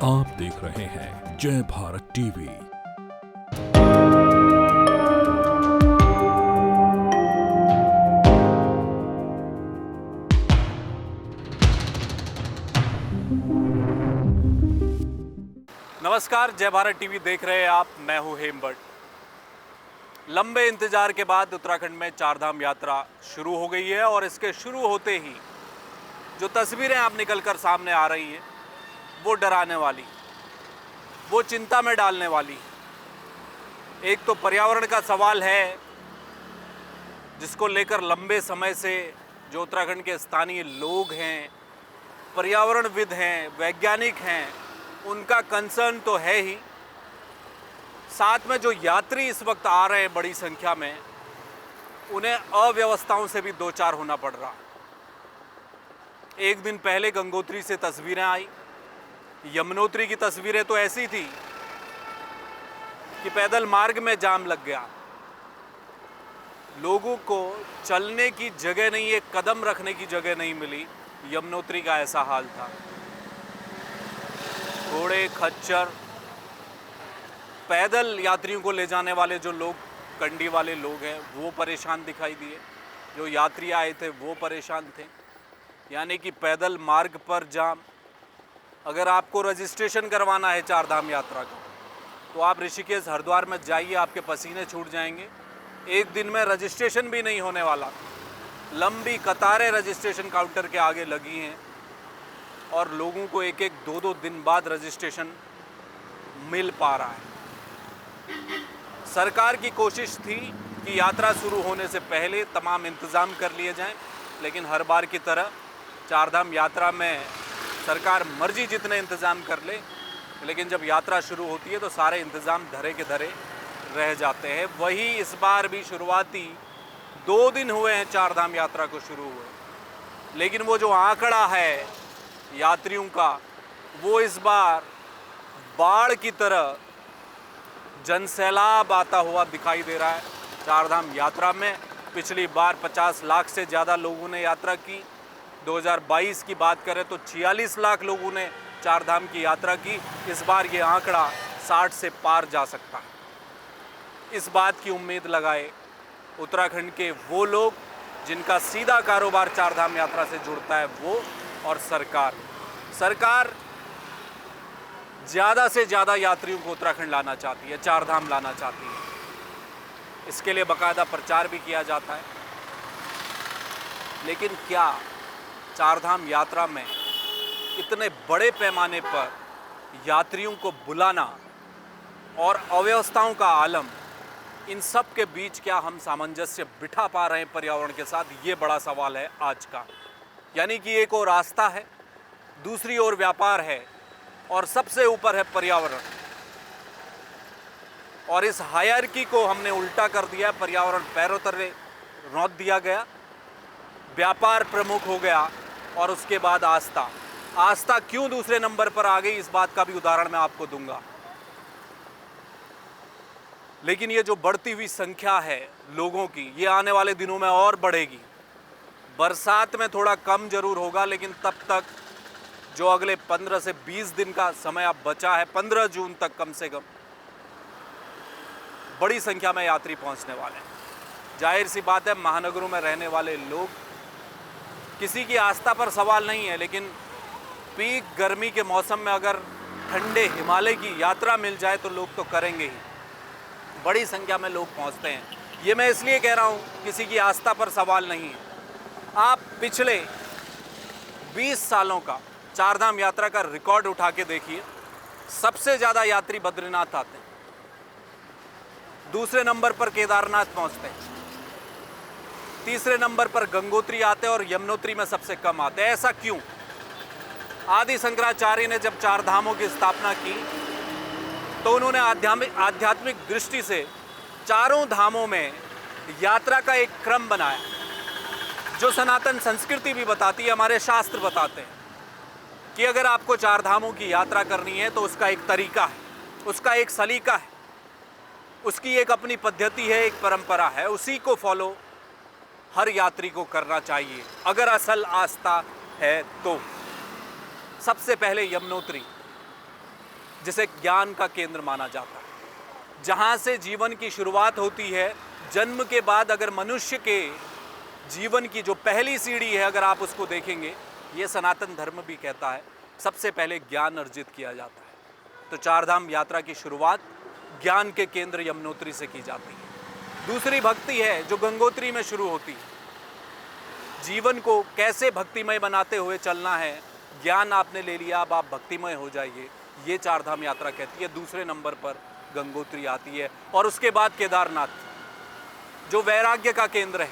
आप देख रहे हैं जय भारत टीवी। नमस्कार, जय भारत टीवी देख रहे हैं आप। मैं हूं हेमबट। लंबे इंतजार के बाद उत्तराखंड में चारधाम यात्रा शुरू हो गई है और इसके शुरू होते ही जो तस्वीरें आप निकलकर सामने आ रही हैं वो डराने वाली, वो चिंता में डालने वाली। एक तो पर्यावरण का सवाल है जिसको लेकर लंबे समय से जो उत्तराखंड के स्थानीय लोग हैं, पर्यावरणविद हैं, वैज्ञानिक हैं, उनका कंसर्न तो है ही। साथ में जो यात्री इस वक्त आ रहे हैं बड़ी संख्या में, उन्हें अव्यवस्थाओं से भी दो चार होना पड़ रहा। एक दिन पहले गंगोत्री से तस्वीरें आई। यमुनोत्री की तस्वीरें तो ऐसी थी कि पैदल मार्ग में जाम लग गया, लोगों को चलने की जगह नहीं, एक कदम रखने की जगह नहीं मिली। यमुनोत्री का ऐसा हाल था। घोड़े, खच्चर, पैदल यात्रियों को ले जाने वाले जो लोग, कंडी वाले लोग हैं, वो परेशान दिखाई दिए। जो यात्री आए थे वो परेशान थे। यानी कि पैदल मार्ग पर जाम। अगर आपको रजिस्ट्रेशन करवाना है चारधाम यात्रा का, तो आप ऋषिकेश, हरिद्वार में जाइए, आपके पसीने छूट जाएंगे। एक दिन में रजिस्ट्रेशन भी नहीं होने वाला। लंबी कतारें रजिस्ट्रेशन काउंटर के आगे लगी हैं और लोगों को एक एक दो दो दिन बाद रजिस्ट्रेशन मिल पा रहा है। सरकार की कोशिश थी कि यात्रा शुरू होने से पहले तमाम इंतज़ाम कर लिए जाएं, लेकिन हर बार की तरह चारधाम यात्रा में सरकार मर्जी जितने इंतज़ाम कर ले, लेकिन जब यात्रा शुरू होती है तो सारे इंतज़ाम धरे के धरे रह जाते हैं। वही इस बार भी शुरुआती 2 दिन हुए हैं चारधाम यात्रा को शुरू हुए, लेकिन वो जो आंकड़ा है यात्रियों का, वो इस बार बाढ़ की तरह जनसैलाब आता हुआ दिखाई दे रहा है। चारधाम यात्रा में पिछली बार 50 लाख से ज़्यादा लोगों ने यात्रा की। 2022 की बात करें तो 46 लाख लोगों ने चारधाम की यात्रा की। इस बार ये आंकड़ा 60 से पार जा सकता है। इस बात की उम्मीद लगाए उत्तराखंड के वो लोग जिनका सीधा कारोबार चारधाम यात्रा से जुड़ता है, वो और सरकार ज़्यादा से ज़्यादा यात्रियों को उत्तराखंड लाना चाहती है, चारधाम लाना चाहती है। इसके लिए बाकायदा प्रचार भी किया जाता है। लेकिन क्या चारधाम यात्रा में इतने बड़े पैमाने पर यात्रियों को बुलाना और अव्यवस्थाओं का आलम, इन सब के बीच क्या हम सामंजस्य बिठा पा रहे हैं पर्यावरण के साथ? ये बड़ा सवाल है आज का। यानी कि एक और रास्ता है, दूसरी ओर व्यापार है और सबसे ऊपर है पर्यावरण। और इस हायरार्की को हमने उल्टा कर दिया। पर्यावरण पैरों तले रौंद दिया गया, व्यापार प्रमुख हो गया और उसके बाद आस्था क्यों दूसरे नंबर पर आ गई, इस बात का भी उदाहरण मैं आपको दूंगा। लेकिन ये जो बढ़ती हुई संख्या है लोगों की, ये आने वाले दिनों में और बढ़ेगी। बरसात में थोड़ा कम जरूर होगा, लेकिन तब तक जो अगले 15 से 20 दिन का समय अब बचा है, 15 जून तक कम से कम बड़ी संख्या में यात्री पहुंचने वाले हैं। जाहिर सी बात है, महानगरों में रहने वाले लोग, किसी की आस्था पर सवाल नहीं है, लेकिन पीक गर्मी के मौसम में अगर ठंडे हिमालय की यात्रा मिल जाए तो लोग तो करेंगे ही। बड़ी संख्या में लोग पहुंचते हैं। ये मैं इसलिए कह रहा हूं, किसी की आस्था पर सवाल नहीं है। आप पिछले 20 सालों का चारधाम यात्रा का रिकॉर्ड उठा के देखिए। सबसे ज़्यादा यात्री बद्रीनाथ आते हैं, दूसरे नंबर पर केदारनाथ पहुंचते हैं, तीसरे नंबर पर गंगोत्री आते हैं और यमुनोत्री में सबसे कम आते हैं। ऐसा क्यों? आदि शंकराचार्य ने जब चार धामों की स्थापना की तो उन्होंने आध्यात्मिक दृष्टि से चारों धामों में यात्रा का एक क्रम बनाया, जो सनातन संस्कृति भी बताती है, हमारे शास्त्र बताते हैं कि अगर आपको चार धामों की यात्रा करनी है तो उसका एक तरीका है, उसका एक सलीका है, उसकी एक अपनी पद्धति है, एक परंपरा है। उसी को फॉलो हर यात्री को करना चाहिए अगर असल आस्था है तो। सबसे पहले यमुनोत्री। जिसे ज्ञान का केंद्र माना जाता है, जहाँ से जीवन की शुरुआत होती है। जन्म के बाद अगर मनुष्य के जीवन की जो पहली सीढ़ी है, अगर आप उसको देखेंगे, ये सनातन धर्म भी कहता है, सबसे पहले ज्ञान अर्जित किया जाता है। तो चार धाम यात्रा की शुरुआत ज्ञान के केंद्र यमुनोत्री से की जाती है। दूसरी भक्ति है जो गंगोत्री में शुरू होती है। जीवन को कैसे भक्तिमय बनाते हुए चलना है, ज्ञान आपने ले लिया, अब आप भक्तिमय हो जाइए, ये चार धाम यात्रा कहती है। दूसरे नंबर पर गंगोत्री आती है और उसके बाद केदारनाथ, जो वैराग्य का केंद्र है,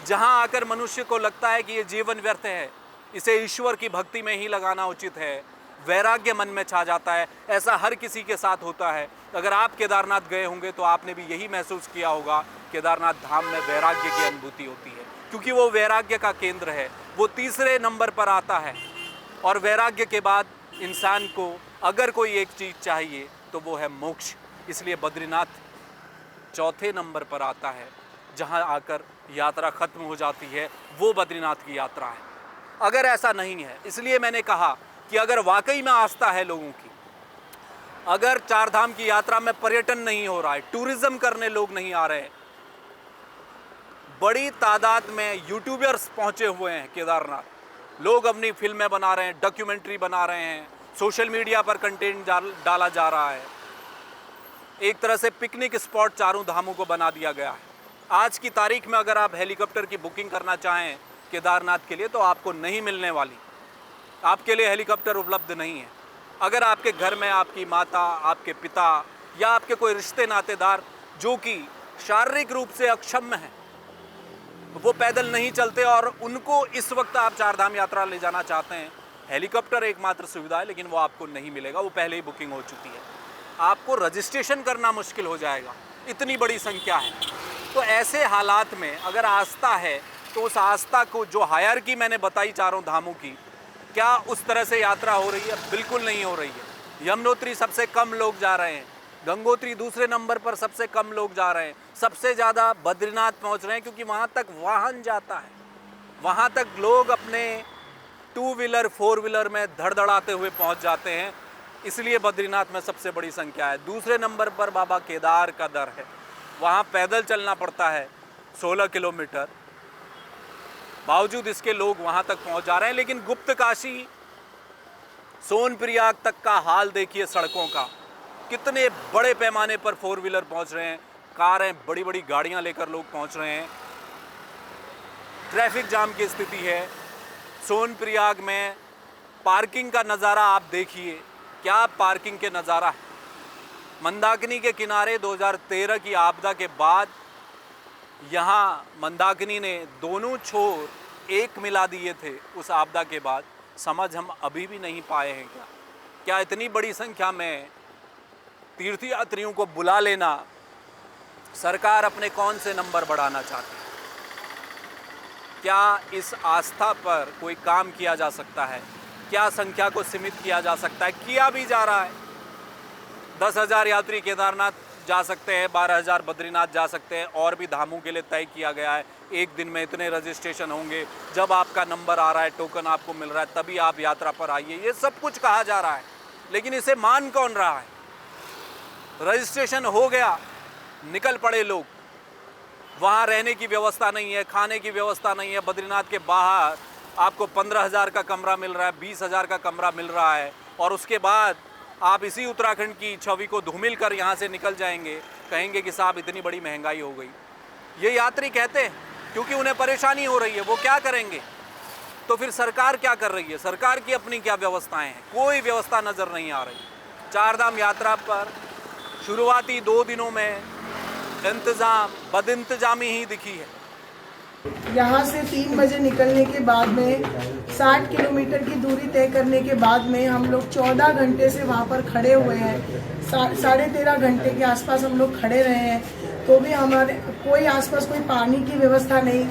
जहाँ आकर मनुष्य को लगता है कि ये जीवन व्यर्थ है, इसे ईश्वर की भक्ति में ही लगाना उचित है, वैराग्य मन में छा जाता है। ऐसा हर किसी के साथ होता है। अगर आप केदारनाथ गए होंगे तो आपने भी यही महसूस किया होगा, केदारनाथ धाम में वैराग्य की अनुभूति होती है, क्योंकि वो वैराग्य का केंद्र है। वो तीसरे नंबर पर आता है और वैराग्य के बाद इंसान को अगर कोई एक चीज़ चाहिए तो वो है मोक्ष। इसलिए बद्रीनाथ चौथे नंबर पर आता है, जहाँ आकर यात्रा खत्म हो जाती है, वो बद्रीनाथ की यात्रा है। अगर ऐसा नहीं है, इसलिए मैंने कहा कि अगर वाकई में आस्था है लोगों की, अगर चार धाम की यात्रा में पर्यटन नहीं हो रहा है, टूरिज्म करने लोग नहीं आ रहे हैं, बड़ी तादाद में यूट्यूबर्स पहुंचे हुए हैं केदारनाथ, लोग अपनी फिल्में बना रहे हैं, डॉक्यूमेंट्री बना रहे हैं, सोशल मीडिया पर कंटेंट डाला जा रहा है। एक तरह से पिकनिक स्पॉट चारों धामों को बना दिया गया है। आज की तारीख में अगर आप हेलीकॉप्टर की बुकिंग करना चाहें केदारनाथ के लिए तो आपको नहीं मिलने वाली, आपके लिए हेलीकॉप्टर उपलब्ध नहीं है। अगर आपके घर में आपकी माता, आपके पिता या आपके कोई रिश्ते नातेदार जो कि शारीरिक रूप से अक्षम हैं, वो पैदल नहीं चलते और उनको इस वक्त आप चार धाम यात्रा ले जाना चाहते हैं, हेलीकॉप्टर एकमात्र सुविधा है, लेकिन वो आपको नहीं मिलेगा, वो पहले ही बुकिंग हो चुकी है। आपको रजिस्ट्रेशन करना मुश्किल हो जाएगा, इतनी बड़ी संख्या है। तो ऐसे हालात में अगर आस्था है तो उस आस्था को, जो हायरार्की मैंने बताई चारों धामों की, क्या उस तरह से यात्रा हो रही है? बिल्कुल नहीं हो रही है। यमुनोत्री सबसे कम लोग जा रहे हैं, गंगोत्री दूसरे नंबर पर सबसे कम लोग जा रहे हैं, सबसे ज़्यादा बद्रीनाथ पहुंच रहे हैं, क्योंकि वहाँ तक वाहन जाता है, वहाँ तक लोग अपने 2 व्हीलर 4 व्हीलर में धड़धड़ाते हुए पहुँच जाते हैं। इसलिए बद्रीनाथ में सबसे बड़ी संख्या है। दूसरे नंबर पर बाबा केदार का दर है, वहाँ पैदल चलना पड़ता है 16 किलोमीटर, बावजूद इसके लोग वहाँ तक पहुँच जा रहे हैं। लेकिन गुप्त काशी सोनप्रयाग तक का हाल देखिए, सड़कों का कितने बड़े पैमाने पर 4 व्हीलर पहुँच रहे हैं, कारें, बड़ी बड़ी गाड़ियाँ लेकर लोग पहुँच रहे हैं। ट्रैफिक जाम की स्थिति है। सोनप्रयाग में पार्किंग का नज़ारा आप देखिए, क्या पार्किंग के नज़ारा है। मंदाकिनी के किनारे 2013 की आपदा के बाद यहाँ मंदाकिनी ने दोनों छोर एक मिला दिए थे उस आपदा के बाद। समझ हम अभी भी नहीं पाए हैं क्या इतनी बड़ी संख्या में तीर्थयात्रियों को बुला लेना सरकार अपने कौन से नंबर बढ़ाना चाहती है? क्या इस आस्था पर कोई काम किया जा सकता है? क्या संख्या को सीमित किया जा सकता है? किया भी जा रहा है। 10,000 यात्री केदारनाथ जा सकते हैं, 12,000 बद्रीनाथ जा सकते हैं, और भी धामों के लिए तय किया गया है। एक दिन में इतने रजिस्ट्रेशन होंगे, जब आपका नंबर आ रहा है, टोकन आपको मिल रहा है, तभी आप यात्रा पर आइए, ये सब कुछ कहा जा रहा है। लेकिन इसे मान कौन रहा है? रजिस्ट्रेशन हो गया, निकल पड़े लोग, वहाँ रहने की व्यवस्था नहीं है, खाने की व्यवस्था नहीं है। बद्रीनाथ के बाहर आपको 15,000 का कमरा मिल रहा है, 20,000 का कमरा मिल रहा है, और उसके बाद आप इसी उत्तराखंड की छवि को धूमिल कर यहाँ से निकल जाएंगे, कहेंगे कि साहब इतनी बड़ी महंगाई हो गई। ये यात्री कहते हैं, क्योंकि उन्हें परेशानी हो रही है, वो क्या करेंगे? तो फिर सरकार क्या कर रही है? सरकार की अपनी क्या व्यवस्थाएं हैं? कोई व्यवस्था नज़र नहीं आ रही। चारधाम यात्रा पर शुरुआती 2 दिनों में इंतज़ाम बदइंतजामी ही दिखी है। यहाँ से 3 बजे निकलने के बाद में 60 किलोमीटर की दूरी तय करने के बाद में हम लोग 14 घंटे से वहाँ पर खड़े हुए हैं। 13.5 घंटे के आसपास हम लोग खड़े रहे हैं, तो भी हमारे कोई आसपास कोई पानी की व्यवस्था नहीं,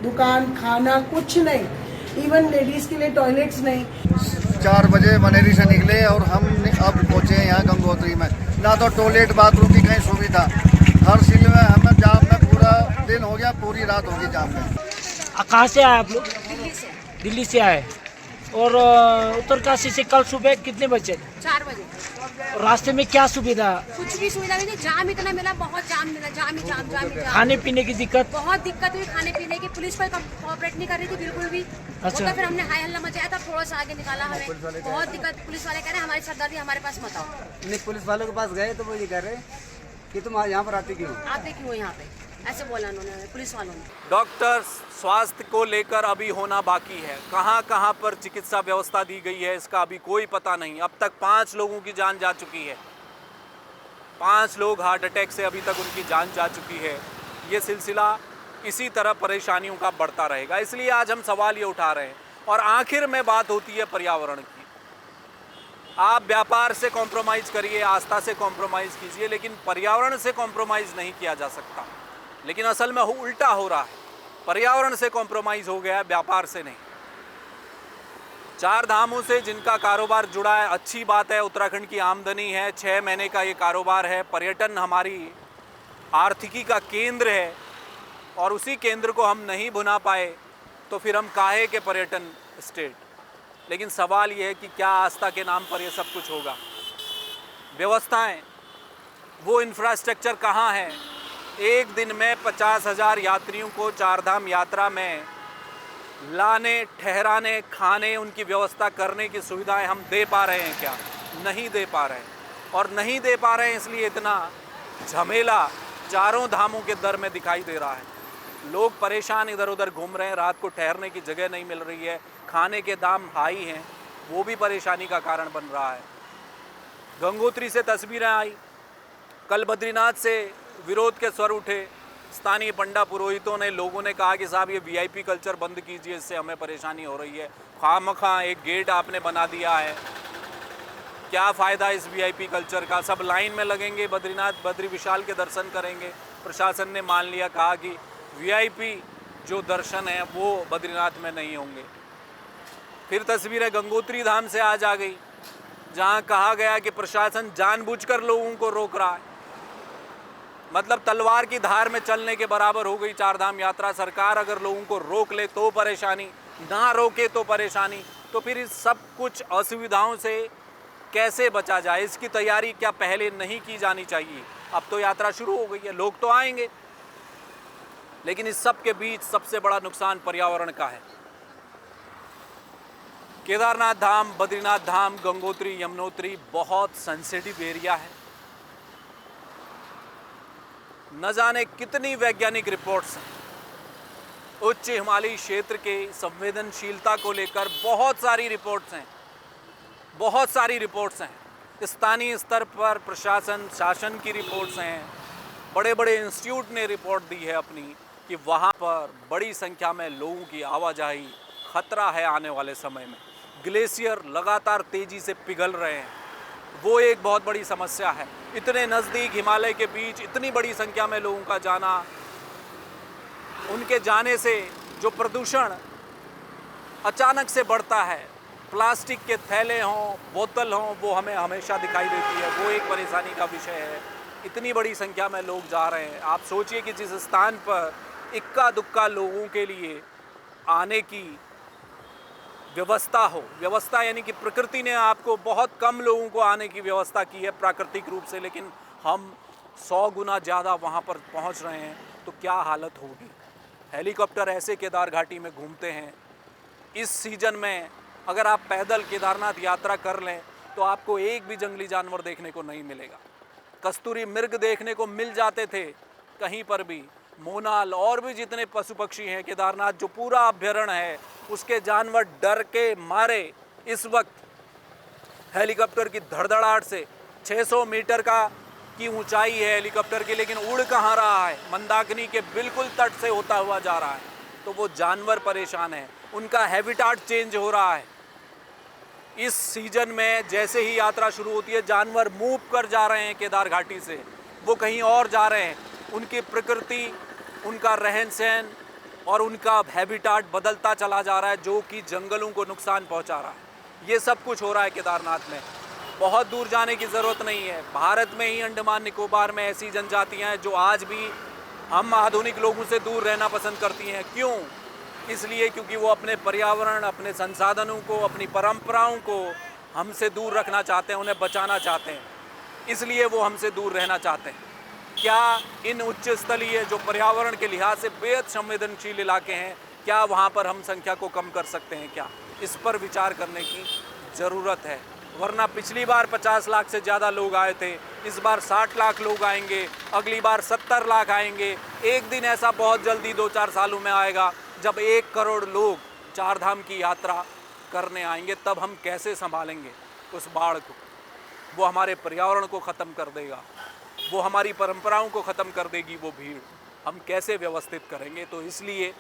दुकान, खाना कुछ नहीं, इवन लेडीज के लिए टॉयलेट्स नहीं। 4 बजे मनेरी से निकले और हम अब पहुँचे हैं यहाँ गंगोत्री में। ना तो टॉयलेट बाथरूम की कहीं सुविधा, हर सिल में हमें जाम में पूरा दिन हो गया, पूरी रात होगी जाम में। कहाँ से आए आप लोग? दिल्ली से आए। और उत्तरकाशी से कल सुबह कितने बजे? 4 बजे। रास्ते में क्या सुविधा? कुछ भी सुविधा नहीं थी, जाम इतना मिला, बहुत जाम मिला, जाम ही जाम। खाने पीने की दिक्कत? बहुत दिक्कत हुई खाने पीने की, पुलिस पर कोऑपरेट नहीं कर रही थी बिल्कुल भी। अच्छा। तो फिर हमने हाई हल्ला मचाया था, थोड़ा सा आगे निकाला हमें, बहुत दिक्कत। पुलिस वाले कह रहे हैं हमारी सरदारी हमारे पास मत आओ। नहीं, पुलिस वालों के पास गए तो वो ये कह रहे कि तुम यहाँ पर आते क्यों? आते क्यों यहाँ पे, ऐसे बोला उन्होंने, पुलिस वालों ने। डॉक्टर्स स्वास्थ्य को लेकर अभी होना बाकी है। कहाँ कहाँ पर चिकित्सा व्यवस्था दी गई है इसका अभी कोई पता नहीं। अब तक 5 लोगों की जान जा चुकी है, 5 लोग हार्ट अटैक से अभी तक उनकी जान जा चुकी है। ये सिलसिला इसी तरह परेशानियों का बढ़ता रहेगा। इसलिए आज हम सवाल ये उठा रहे हैं। और आखिर में बात होती है पर्यावरण की। आप व्यापार से कॉम्प्रोमाइज़ करिए, आस्था से कॉम्प्रोमाइज़ कीजिए, लेकिन पर्यावरण से कॉम्प्रोमाइज़ नहीं किया जा सकता। लेकिन असल में उल्टा हो रहा है, पर्यावरण से कॉम्प्रोमाइज़ हो गया है, व्यापार से नहीं। 4 धामों से जिनका कारोबार जुड़ा है, अच्छी बात है, उत्तराखंड की आमदनी है, 6 महीने का ये कारोबार है, पर्यटन हमारी आर्थिकी का केंद्र है, और उसी केंद्र को हम नहीं भुना पाए तो फिर हम काहे के पर्यटन स्टेट। लेकिन सवाल ये है कि क्या आस्था के नाम पर ये सब कुछ होगा? व्यवस्थाएं, वो इंफ्रास्ट्रक्चर कहाँ है? एक दिन में 50,000 यात्रियों को 4 धाम यात्रा में लाने, ठहराने, खाने, उनकी व्यवस्था करने की सुविधाएं हम दे पा रहे हैं क्या? नहीं दे पा रहे हैं। और नहीं दे पा रहे हैं इसलिए इतना झमेला चारों धामों के दर में दिखाई दे रहा है। लोग परेशान इधर उधर घूम रहे हैं, रात को ठहरने की जगह नहीं मिल रही है, खाने के दाम हाई हैं, वो भी परेशानी का कारण बन रहा है। गंगोत्री से तस्वीरें आई, कल बद्रीनाथ से विरोध के स्वर उठे। स्थानीय पंडा पुरोहितों ने, लोगों ने कहा कि साहब ये वीआईपी कल्चर बंद कीजिए, इससे हमें परेशानी हो रही है। खामखा एक गेट आपने बना दिया है, क्या फ़ायदा इस वीआईपी कल्चर का? सब लाइन में लगेंगे, बद्रीनाथ बद्री विशाल के दर्शन करेंगे। प्रशासन ने मान लिया, कहा कि वीआईपी जो दर्शन है वो बद्रीनाथ में नहीं होंगे। फिर तस्वीरें गंगोत्री धाम से आज आ गई, जहां कहा गया कि प्रशासन जानबूझकर लोगों को रोक रहा है। मतलब तलवार की धार में चलने के बराबर हो गई 4 धाम यात्रा। सरकार अगर लोगों को रोक ले तो परेशानी, ना रोके तो परेशानी। तो फिर इस सब कुछ असुविधाओं से कैसे बचा जाए, इसकी तैयारी क्या पहले नहीं की जानी चाहिए? अब तो यात्रा शुरू हो गई है, लोग तो आएंगे, लेकिन इस सब के बीच सबसे बड़ा नुकसान पर्यावरण का है। केदारनाथ धाम, बद्रीनाथ धाम, गंगोत्री, यमुनोत्री बहुत सेंसिटिव एरिया है। न जाने कितनी वैज्ञानिक रिपोर्ट्स हैं उच्च हिमालयी क्षेत्र के संवेदनशीलता को लेकर, बहुत सारी रिपोर्ट्स हैं, बहुत सारी रिपोर्ट्स हैं। स्थानीय स्तर पर प्रशासन, शासन की रिपोर्ट्स हैं, बड़े बड़े इंस्टीट्यूट ने रिपोर्ट दी है अपनी कि वहाँ पर बड़ी संख्या में लोगों की आवाजाही खतरा है आने वाले समय में। ग्लेशियर लगातार तेज़ी से पिघल रहे हैं, वो एक बहुत बड़ी समस्या है। इतने नज़दीक हिमालय के बीच इतनी बड़ी संख्या में लोगों का जाना, उनके जाने से जो प्रदूषण अचानक से बढ़ता है, प्लास्टिक के थैले हों, बोतल हों, वो हमें हमेशा दिखाई देती है, वो एक परेशानी का विषय है। इतनी बड़ी संख्या में लोग जा रहे हैं। आप सोचिए कि जिस स्थान पर इक्का दुक्का लोगों के लिए आने की व्यवस्था हो, व्यवस्था यानी कि प्रकृति ने आपको बहुत कम लोगों को आने की व्यवस्था की है प्राकृतिक रूप से, लेकिन हम 100 गुना ज़्यादा वहाँ पर पहुँच रहे हैं, तो क्या हालत होगी। हेलीकॉप्टर ऐसे केदार घाटी में घूमते हैं। इस सीजन में अगर आप पैदल केदारनाथ यात्रा कर लें तो आपको एक भी जंगली जानवर देखने को नहीं मिलेगा। कस्तूरी मृग देखने को मिल जाते थे कहीं पर भी, मोनाल और भी जितने पशु पक्षी हैं, केदारनाथ जो पूरा अभ्यारण्य है उसके जानवर डर के मारे इस वक्त हेलीकॉप्टर की धड़धड़ाहट से 600 मीटर की ऊंचाई है हेलीकॉप्टर की, लेकिन उड़ कहाँ रहा है, मंदाकिनी के बिल्कुल तट से होता हुआ जा रहा है। तो वो जानवर परेशान हैं, उनका हैबिटाट चेंज हो रहा है। इस सीजन में जैसे ही यात्रा शुरू होती है, जानवर मूव कर जा रहे हैं केदार घाटी से, वो कहीं और जा रहे हैं। उनकी प्रकृति, उनका रहन सहन और उनका हैबिटाट बदलता चला जा रहा है, जो कि जंगलों को नुकसान पहुंचा रहा है। ये सब कुछ हो रहा है केदारनाथ में। बहुत दूर जाने की ज़रूरत नहीं है। भारत में ही अंडमान निकोबार में ऐसी जनजातियां हैं जो आज भी हम आधुनिक लोगों से दूर रहना पसंद करती हैं। क्यों? इसलिए क्योंकि वो अपने पर्यावरण, अपने संसाधनों को, अपनी परंपराओं को हमसे दूर रखना चाहते हैं, उन्हें बचाना चाहते हैं, इसलिए वो हमसे दूर रहना चाहते हैं। क्या इन उच्च स्थलीय जो पर्यावरण के लिहाज से बेहद संवेदनशील इलाके हैं, क्या वहाँ पर हम संख्या को कम कर सकते हैं क्या? इस पर विचार करने की ज़रूरत है। वरना पिछली बार 50 लाख से ज़्यादा लोग आए थे, इस बार 60 लाख लोग आएंगे, अगली बार 70 लाख आएंगे। एक दिन ऐसा बहुत जल्दी 2-4 सालों में आएगा जब 1 करोड़ लोग चार धाम की यात्रा करने आएंगे। तब हम कैसे संभालेंगे उस बाढ़ को? वो हमारे पर्यावरण को ख़त्म कर देगा, वो हमारी परंपराओं को ख़त्म कर देगी वो भीड़। हम कैसे व्यवस्थित करेंगे? तो इसलिए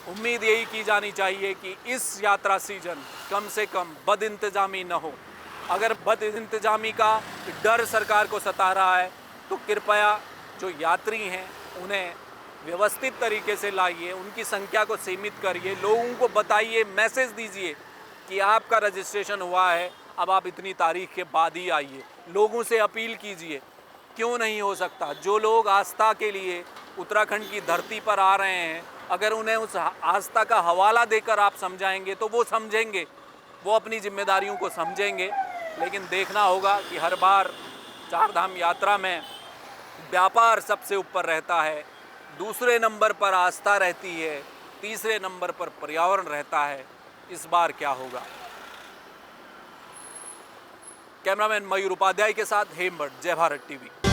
उम्मीद यही की जानी चाहिए कि इस यात्रा सीजन कम से कम बदइंतजामी न हो। अगर बदइंतजामी का डर सरकार को सता रहा है तो कृपया जो यात्री हैं उन्हें व्यवस्थित तरीके से लाइए, उनकी संख्या को सीमित करिए, लोगों को बताइए, मैसेज दीजिए कि आपका रजिस्ट्रेशन हुआ है, अब आप इतनी तारीख के बाद ही आइए। लोगों से अपील कीजिए। क्यों नहीं हो सकता? जो लोग आस्था के लिए उत्तराखंड की धरती पर आ रहे हैं, अगर उन्हें उस आस्था का हवाला देकर आप समझाएंगे तो वो समझेंगे, वो अपनी जिम्मेदारियों को समझेंगे। लेकिन देखना होगा कि हर बार चार धाम यात्रा में व्यापार सबसे ऊपर रहता है, दूसरे नंबर पर आस्था रहती है, तीसरे नंबर पर पर्यावरण रहता है। इस बार क्या होगा? कैमरामैन मयूर उपाध्याय के साथ हेमवट, जय भारत टीवी।